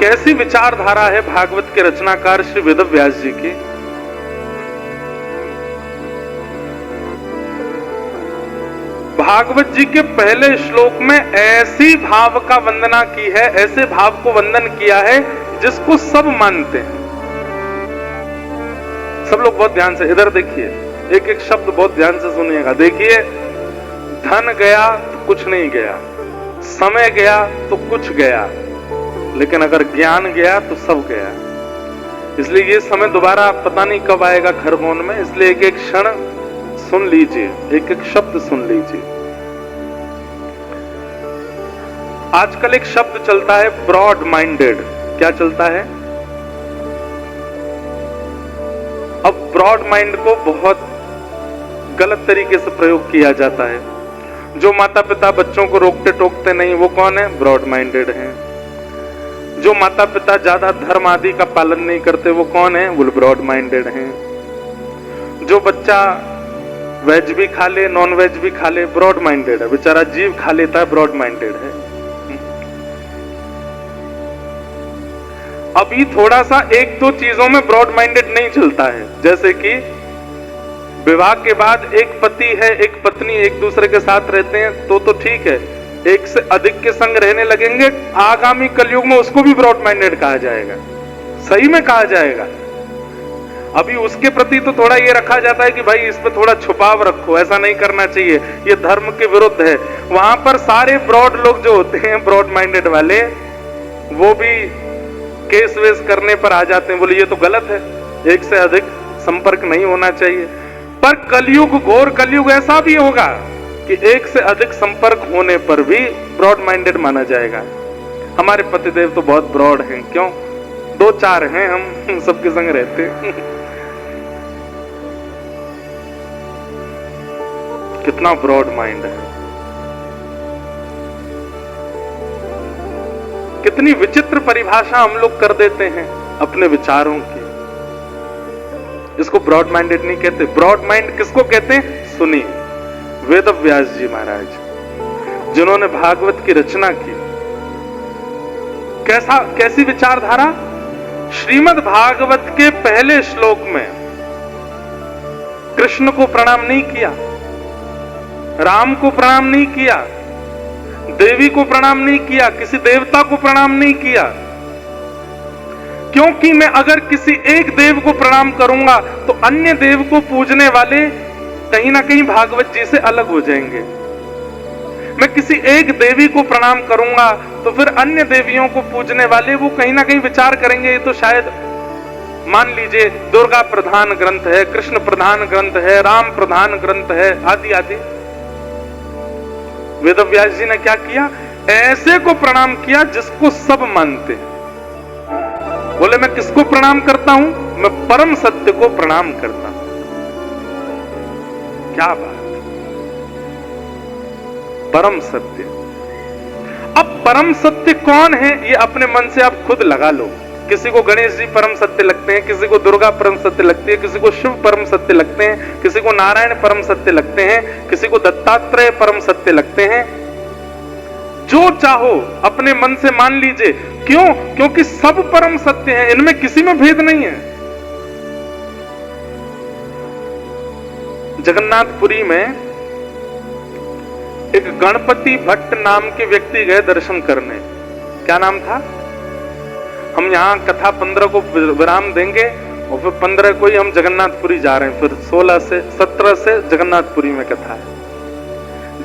कैसी विचारधारा है भागवत के रचनाकार श्री वेदव्यास जी की। भागवत जी के पहले श्लोक में ऐसी भाव का वंदना की है, ऐसे भाव को वंदन किया है जिसको सब मानते हैं। सब लोग बहुत ध्यान से इधर देखिए, एक एक शब्द बहुत ध्यान से सुनिएगा। देखिए, धन गया तो कुछ नहीं गया, समय गया तो कुछ गया, लेकिन अगर ज्ञान गया तो सब गया। इसलिए ये समय दोबारा पता नहीं कब आएगा खरगोन में, इसलिए एक एक क्षण सुन लीजिए, एक एक शब्द सुन लीजिए। आजकल एक शब्द चलता है ब्रॉड माइंडेड। क्या चलता है? अब ब्रॉड माइंड को बहुत गलत तरीके से प्रयोग किया जाता है। जो माता पिता बच्चों को रोकते टोकते नहीं, वो कौन है? ब्रॉड माइंडेड हैं। जो माता पिता ज्यादा धर्म आदि का पालन नहीं करते, वो कौन है? वो ब्रॉड माइंडेड हैं। जो बच्चा वेज भी खा ले, नॉन वेज भी खा ले, ब्रॉड माइंडेड है। बेचारा जीव खा लेता है, ब्रॉड माइंडेड है। अभी थोड़ा सा एक दो चीजों में ब्रॉड माइंडेड नहीं चलता है, जैसे कि विवाह के बाद एक पति है, एक पत्नी एक दूसरे के साथ रहते हैं तो ठीक है। एक से अधिक के संग रहने लगेंगे, आगामी कलयुग में उसको भी ब्रॉड माइंडेड कहा जाएगा, सही में कहा जाएगा। अभी उसके प्रति तो थोड़ा ये रखा जाता है कि भाई इस पे थोड़ा छुपाव रखो, ऐसा नहीं करना चाहिए, ये धर्म के विरुद्ध है। वहां पर सारे ब्रॉड लोग जो होते हैं, ब्रॉड माइंडेड वाले, वो भी केस वेस करने पर आ जाते हैं, बोले ये तो गलत है, एक से अधिक संपर्क नहीं होना चाहिए। पर कलयुग, घोर कलयुग ऐसा भी होगा कि एक से अधिक संपर्क होने पर भी ब्रॉड माइंडेड माना जाएगा। हमारे पतिदेव तो बहुत ब्रॉड हैं, क्यों? दो चार हैं, हम सबके संग रहते हैं। कितना ब्रॉड माइंड है, कितनी विचित्र परिभाषा हम लोग कर देते हैं अपने विचारों की। इसको ब्रॉड माइंडेड नहीं कहते। ब्रॉड माइंड किसको कहते हैं? सुनिए, वेदव्यास जी महाराज जिन्होंने भागवत की रचना की, कैसी विचारधारा? श्रीमद् भागवत के पहले श्लोक में कृष्ण को प्रणाम नहीं किया, राम को प्रणाम नहीं किया, देवी को प्रणाम नहीं किया, किसी देवता को प्रणाम नहीं किया। क्योंकि मैं अगर किसी एक देव को प्रणाम करूंगा तो अन्य देव को पूजने वाले कहीं ना कहीं भागवत जी से अलग हो जाएंगे। मैं किसी एक देवी को प्रणाम करूंगा तो फिर अन्य देवियों को पूजने वाले वो कहीं ना कहीं विचार करेंगे, ये तो शायद मान लीजिए दुर्गा प्रधान ग्रंथ है, कृष्ण प्रधान ग्रंथ है, राम प्रधान ग्रंथ है, आदि आदि। वेदव्यास जी ने क्या किया? ऐसे को प्रणाम किया जिसको सब मानते हैं। बोले मैं किसको प्रणाम करता हूं? मैं परम सत्य को प्रणाम करता हूं। क्या बात! परम सत्य। अब परम सत्य कौन है ये अपने मन से आप खुद लगा लो। किसी को गणेश जी परम सत्य लगते हैं, किसी को दुर्गा परम सत्य लगती है, किसी को शिव परम सत्य लगते हैं, किसी को नारायण परम सत्य लगते हैं, किसी को दत्तात्रेय परम सत्य लगते हैं। जो चाहो अपने मन से मान लीजिए। क्यों? क्योंकि सब परम सत्य हैं, इनमें किसी में भेद नहीं है। जगन्नाथपुरी में एक गणपति भट्ट नाम के व्यक्ति गए दर्शन करने। क्या नाम था? हम यहां कथा 15 को विराम देंगे और फिर 15 को ही हम जगन्नाथपुरी जा रहे हैं। फिर 17 से जगन्नाथपुरी में कथा है।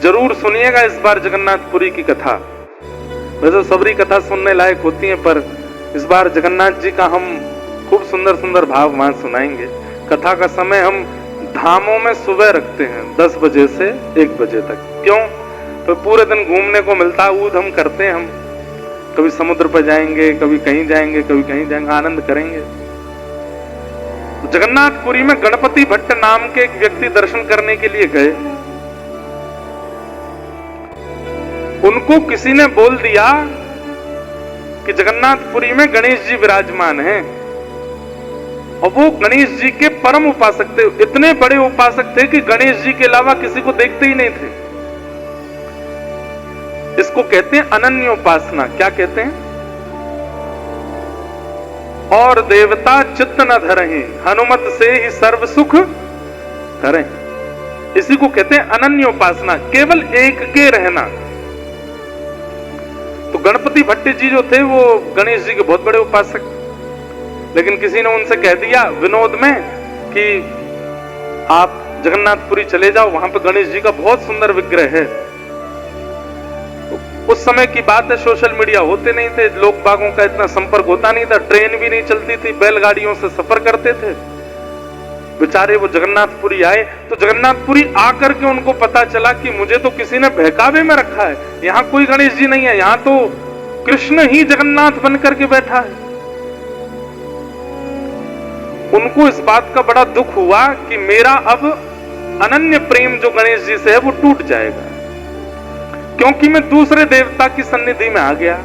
जरूर सुनिएगा इस बार जगन्नाथपुरी की कथा। वैसे सबरी कथा सुनने लायक होती है, पर इस बार जगन्नाथ जी का हम खूब सुंदर सुंदर भाव वहां सुनाएंगे। कथा का समय हम धामों में सुबह रखते हैं 10 बजे से 1 बजे तक। क्यों? तो पूरे दिन घूमने को मिलता है, ऊध हम करते हैं। हम कभी समुद्र पर जाएंगे, कभी कहीं जाएंगे, कभी कहीं जाएंगे, आनंद करेंगे। तो जगन्नाथपुरी में गणपति भट्ट नाम के एक व्यक्ति दर्शन करने के लिए गए। उनको किसी ने बोल दिया कि जगन्नाथपुरी में गणेश जी विराजमान हैं, और वो गणेश जी के परम उपासक थे। इतने बड़े उपासक थे कि गणेश जी के अलावा किसी को देखते ही नहीं थे। इसको कहते हैं अनन्य उपासना। क्या कहते हैं? और देवता चित्त न धरहि, हनुमत से ही सर्व सुख करें। इसी को कहते हैं अनन्य उपासना, केवल एक के रहना। तो गणपति भट्ट जी जो थे वो गणेश जी के बहुत बड़े उपासक, लेकिन किसी ने उनसे कह दिया विनोद में कि आप जगन्नाथपुरी चले जाओ, वहां पे गणेश जी का बहुत सुंदर विग्रह है। उस समय की बात है, सोशल मीडिया होते नहीं थे, लोग बागों का इतना संपर्क होता नहीं था, ट्रेन भी नहीं चलती थी, बैलगाड़ियों से सफर करते थे। बेचारे वो जगन्नाथपुरी आए, तो जगन्नाथपुरी आकर के उनको पता चला कि मुझे तो किसी ने बहकावे में रखा है, यहाँ कोई गणेश जी नहीं है, यहाँ तो कृष्ण ही जगन्नाथ बनकर के बैठा है। उनको इस बात का बड़ा दुख हुआ कि मेरा अब अनन्य प्रेम जो गणेश जी से है वो टूट जाएगा, क्योंकि मैं दूसरे देवता की सन्निधि में आ गया।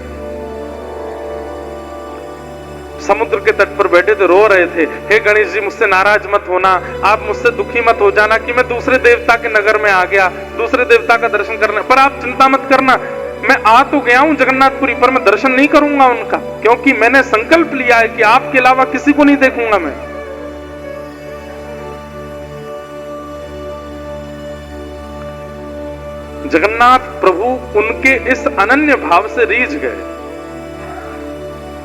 समुद्र के तट पर बैठे थे, रो रहे थे, हे गणेश जी मुझसे नाराज मत होना, आप मुझसे दुखी मत हो जाना कि मैं दूसरे देवता के नगर में आ गया, दूसरे देवता का दर्शन करने, पर आप चिंता मत करना, मैं आ तो गया हूं जगन्नाथपुरी, पर मैं दर्शन नहीं करूंगा उनका, क्योंकि मैंने संकल्प लिया है कि आपके अलावा किसी को नहीं देखूंगा मैं। जगन्नाथ प्रभु उनके इस अनन्य भाव से रीझ गए।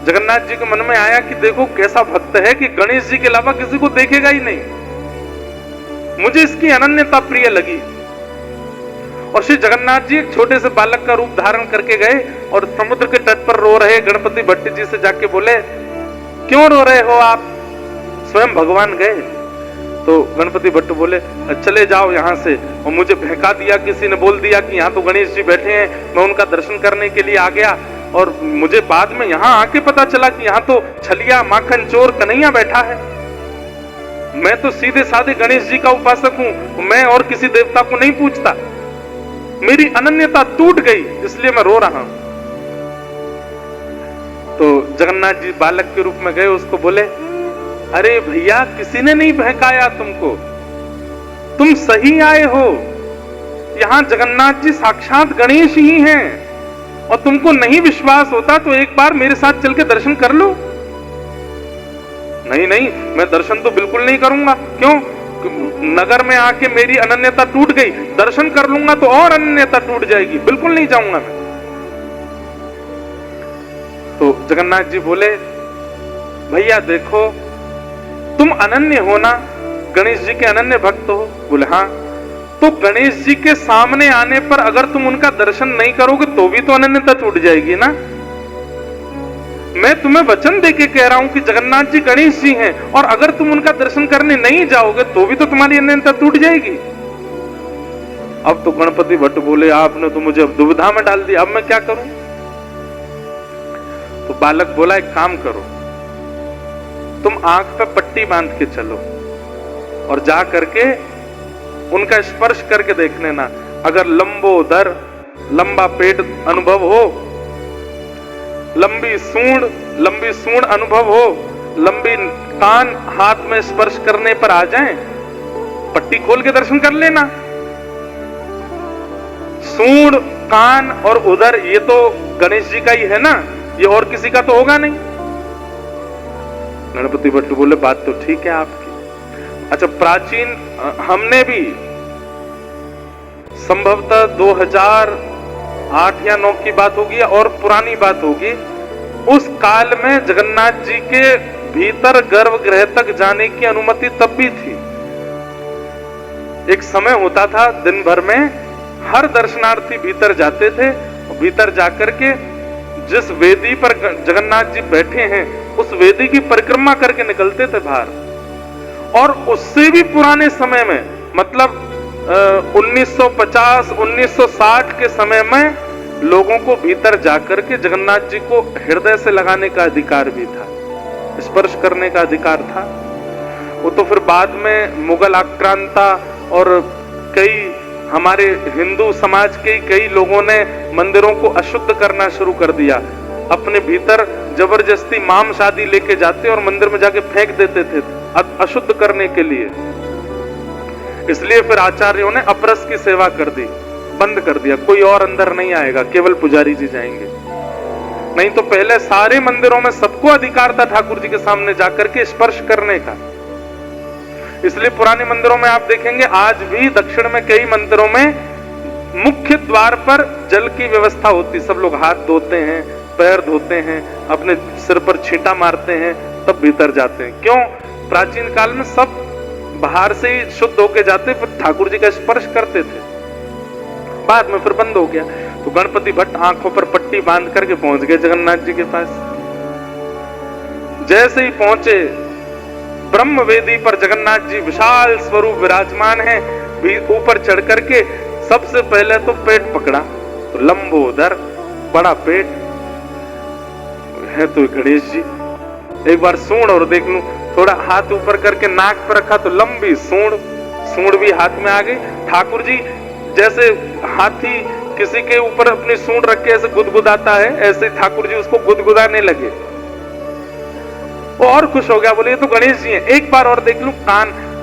जगन्नाथ जी के मन में आया कि देखो कैसा भक्त है कि गणेश जी के अलावा किसी को देखेगा ही नहीं। मुझे इसकी अनन्यता प्रिय लगी। और श्री जगन्नाथ जी एक छोटे से बालक का रूप धारण करके गए और समुद्र के तट पर रो रहे गणपति भट्ट जी से जाके बोले, क्यों रो रहे हो आप? स्वयं भगवान गए। तो गणपति भट्ट बोले, चले जाओ यहां से। और मुझे बहका दिया, किसी ने बोल दिया कि यहाँ तो गणेश जी बैठे हैं, मैं उनका दर्शन करने के लिए आ गया, और मुझे बाद में यहां आके पता चला कि यहाँ तो छलिया माखन चोर कन्हैया बैठा है। मैं तो सीधे साधे गणेश जी का उपासक हूं, मैं और किसी देवता को नहीं पूछता। मेरी अनन्यता टूट गई, इसलिए मैं रो रहा हूं। तो जगन्नाथ जी बालक के रूप में गए, उसको बोले, अरे भैया किसी ने नहीं बहकाया तुमको, तुम सही आए हो, यहां जगन्नाथ जी साक्षात गणेश ही हैं, और तुमको नहीं विश्वास होता तो एक बार मेरे साथ चल के दर्शन कर लो। नहीं नहीं, मैं दर्शन तो बिल्कुल नहीं करूंगा। क्यों? नगर में आके मेरी अनन्यता टूट गई, दर्शन कर लूंगा तो और अनन्यता टूट जाएगी, बिल्कुल नहीं जाऊंगा मैं। तो जगन्नाथ जी बोले, भैया देखो तुम अनन्य हो ना, गणेश जी के अनन्य भक्त हो? बोले हाँ। तो गणेश जी के सामने आने पर अगर तुम उनका दर्शन नहीं करोगे तो भी तो अनन्यता टूट जाएगी ना। मैं तुम्हें वचन देके कह रहा हूं कि जगन्नाथ जी गणेश जी हैं, और अगर तुम उनका दर्शन करने नहीं जाओगे तो भी तो तुम्हारी अनन्यता टूट जाएगी। अब तो गणपति भट्ट बोले, आपने तो मुझे अब दुविधा में डाल दिया, अब मैं क्या करूं? तो बालक बोला, एक काम करो, तुम आंख पे पट्टी बांध के चलो और जा करके उनका स्पर्श करके देख लेना। अगर लंबोदर, लंबा पेट अनुभव हो, लंबी सूंड अनुभव हो, लंबी कान हाथ में स्पर्श करने पर आ जाएं, पट्टी खोल के दर्शन कर लेना। सूंड, कान और उदर ये तो गणेश जी का ही है ना, ये और किसी का तो होगा नहीं। गणपति भट्ट बोले, बात तो ठीक है आपकी। अच्छा, प्राचीन हमने भी संभवतः 2008 या 9 की बात होगी और पुरानी बात होगी, उस काल में जगन्नाथ जी के भीतर गर्भगृह तक जाने की अनुमति तब भी थी। एक समय होता था, दिन भर में हर दर्शनार्थी भीतर जाते थे, भीतर जाकर के जिस वेदी पर जगन्नाथ जी बैठे हैं उस वेदी की परिक्रमा करके निकलते थे बाहर। और उससे भी पुराने समय में, मतलब 1950 1960 के समय में लोगों को भीतर जाकर के जगन्नाथ जी को हृदय से लगाने का अधिकार भी था, स्पर्श करने का अधिकार था। वो तो फिर बाद में मुगल आक्रांता और कई हमारे हिंदू समाज के कई लोगों ने मंदिरों को अशुद्ध करना शुरू कर दिया। अपने भीतर जबरदस्ती मांस आदि लेके जाते और मंदिर में जाके फेंक देते थे अशुद्ध करने के लिए। इसलिए फिर आचार्यों ने अपरस की सेवा कर दी, बंद कर दिया, कोई और अंदर नहीं आएगा, केवल पुजारी जी जाएंगे। नहीं तो पहले सारे मंदिरों में सबको अधिकार था ठाकुर जी के सामने जाकर के स्पर्श करने का। इसलिए पुराने मंदिरों में आप देखेंगे आज भी दक्षिण में कई मंदिरों में मुख्य द्वार पर जल की व्यवस्था होती, सब लोग हाथ धोते हैं, पैर धोते हैं, अपने सिर पर छींटा मारते हैं, तब भीतर जाते हैं। क्यों? प्राचीन काल में सब बाहर से ही शुद्ध होके जाते, फिर ठाकुर जी का स्पर्श करते थे, बाद में फिर बंद हो गया। तो गणपति भट्ट आंखों पर पट्टी बांध करके पहुंच गए जगन्नाथ जी के पास। जैसे ही पहुंचे, ब्रह्म वेदी पर जगन्नाथ जी विशाल स्वरूप विराजमान है, ऊपर चढ़ करके सबसे पहले तो पेट पकड़ा, तो लंबोदर बड़ा पेट है तो गणेश जी। एक बार सूंड और देख लूं, थोड़ा हाथ ऊपर करके नाक पर रखा तो लंबी सूंड भी हाथ में आ गई। ठाकुर जी जैसे हाथी किसी के ऊपर अपनी सूंड रख के ऐसे गुदगुदाता है, ऐसे ठाकुर जी उसको गुदगुदाने लगे। और खुश हो गया, बोले ये तो गणेश जी हैं। एक बार और देख लूं,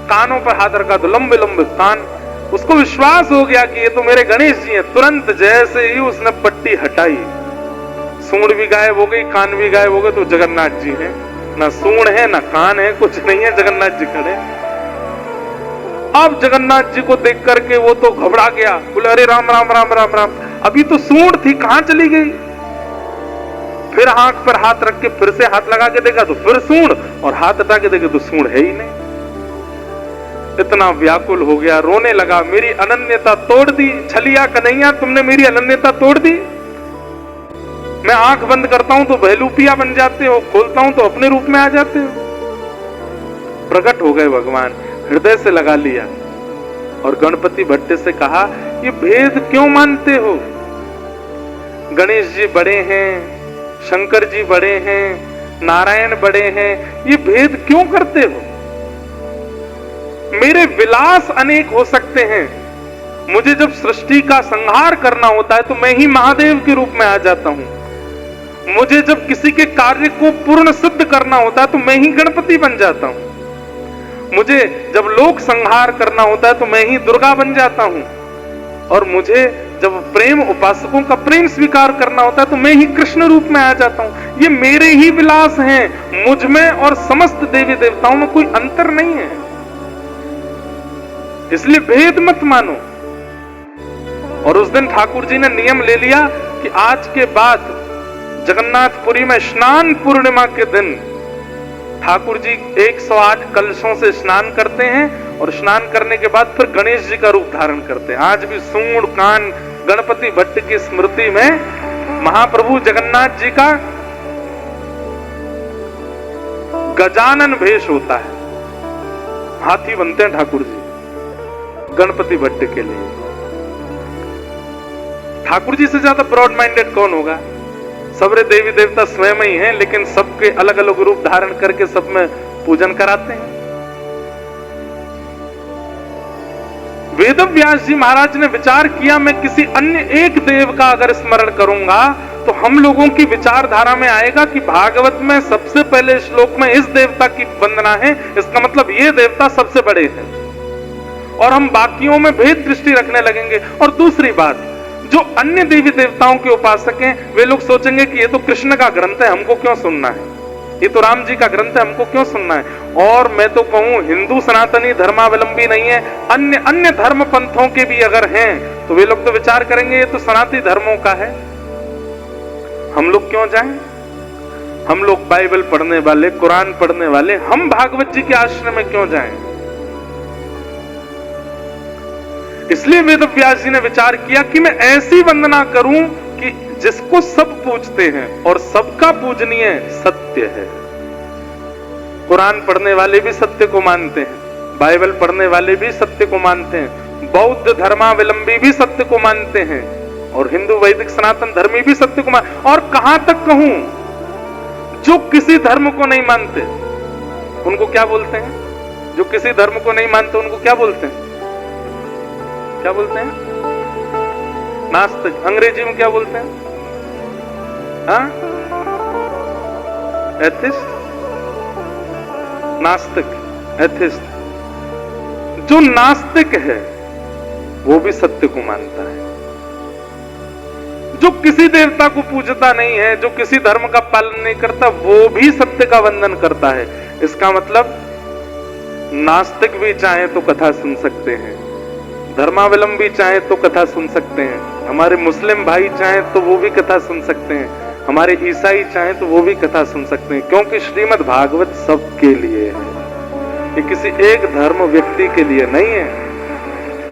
कानों पर हाथ रखा तो लंबे लंबे कान। उसको विश्वास हो गया कि ये तो मेरे गणेश जी हैं। तुरंत जैसे ही उसने पट्टी हटाई, सूंड भी गायब हो गई, कान भी गायब हो गए, तो जगन्नाथ जी हैं। ना सूंड है ना कान है, कुछ नहीं है, जगन्नाथ जी खड़े। अब जगन्नाथ जी को देख करके वो तो घबरा गया, बोले अरे राम राम राम राम राम, अभी तो सूंड थी, कहां चली गई? फिर आंख पर हाथ रख के फिर से हाथ लगा के देखा तो फिर सूंड, और हाथ हटा के देखा तो सूंड है ही नहीं। इतना व्याकुल हो गया, रोने लगा, मेरी अनन्यता तोड़ दी छलिया कन्हैया, तुमने मेरी अनन्यता तोड़ दी। मैं आंख बंद करता हूं तो बहलूपिया बन जाते हो, खोलता हूं तो अपने रूप में आ जाते हो। प्रकट हो गए भगवान, हृदय से लगा लिया और गणपति भट्ट से कहा, ये भेद क्यों मानते हो? गणेश जी बड़े हैं, शंकर जी बड़े हैं, नारायण बड़े हैं, ये भेद क्यों करते हो? मेरे विलास अनेक हो सकते हैं, मुझे जब सृष्टि का संहार करना होता है तो मैं ही महादेव के रूप में आ जाता हूं। मुझे जब किसी के कार्य को पूर्ण सिद्ध करना होता है तो मैं ही गणपति बन जाता हूं। मुझे जब लोक संहार करना होता है तो मैं ही दुर्गा बन जाता हूं। और मुझे जब प्रेम उपासकों का प्रेम स्वीकार करना होता है तो मैं ही कृष्ण रूप में आ जाता हूं। ये मेरे ही विलास हैं, मुझ में और समस्त देवी देवताओं में कोई अंतर नहीं है, इसलिए भेद मत मानो। और उस दिन ठाकुर जी ने नियम ले लिया कि आज के बाद जगन्नाथपुरी में स्नान पूर्णिमा के दिन ठाकुर जी 108 कलशों से स्नान करते हैं और स्नान करने के बाद फिर गणेश जी का रूप धारण करते हैं। आज भी सूंड कान गणपति भट्ट की स्मृति में महाप्रभु जगन्नाथ जी का गजानन भेष होता है, हाथी बनते हैं ठाकुर जी गणपति भट्ट के लिए। ठाकुर जी से ज्यादा ब्रॉड माइंडेड कौन होगा? सबरे देवी देवता स्वयं ही हैं, लेकिन सबके अलग अलग रूप धारण करके सब में पूजन कराते हैं। वेदव्यास जी महाराज ने विचार किया, मैं किसी अन्य एक देव का अगर स्मरण करूंगा तो हम लोगों की विचारधारा में आएगा कि भागवत में सबसे पहले श्लोक में इस देवता की वंदना है, इसका मतलब ये देवता सबसे बड़े हैं, और हम बाकियों में भेद दृष्टि रखने लगेंगे। और दूसरी बात, जो अन्य देवी देवताओं के उपासक हैं वे लोग सोचेंगे कि ये तो कृष्ण का ग्रंथ है, हमको क्यों सुनना है, ये तो राम जी का ग्रंथ है, हमको क्यों सुनना है। और मैं तो कहूं, हिंदू सनातनी धर्मावलंबी नहीं है, अन्य धर्म पंथों के भी अगर हैं तो वे लोग तो विचार करेंगे ये तो सनातनी धर्मों का है, हम लोग क्यों जाएं? हम लोग बाइबल पढ़ने वाले, कुरान पढ़ने वाले, हम भागवत जी के आश्रम में क्यों जाएं? इसलिए वेदव्यास जी ने विचार किया कि मैं ऐसी वंदना करूं कि जिसको सब पूजते हैं और सबका पूजनीय सत्य है। कुरान पढ़ने वाले भी सत्य को मानते हैं, बाइबल पढ़ने वाले भी सत्य को मानते हैं, बौद्ध धर्मावलंबी भी सत्य को मानते हैं, और हिंदू वैदिक सनातन धर्मी भी सत्य को मानते। और कहां तक कहूं, जो किसी धर्म को नहीं मानते उनको क्या बोलते हैं? जो किसी धर्म को नहीं मानते उनको क्या बोलते हैं? क्या बोलते हैं? नास्तिक। अंग्रेजी में क्या बोलते हैं? हाँ? एथिस्ट, नास्तिक, एथिस्ट। जो नास्तिक है वो भी सत्य को मानता है, जो किसी देवता को पूजता नहीं है, जो किसी धर्म का पालन नहीं करता, वो भी सत्य का वंदन करता है। इसका मतलब नास्तिक भी चाहे तो कथा सुन सकते हैं, धर्मावलंबी चाहे तो कथा सुन सकते हैं, हमारे मुस्लिम भाई चाहे तो वो भी कथा सुन सकते हैं, हमारे ईसाई चाहे तो वो भी कथा सुन सकते हैं, क्योंकि श्रीमद् भागवत सबके लिए है। ये किसी एक धर्म व्यक्ति के लिए नहीं है।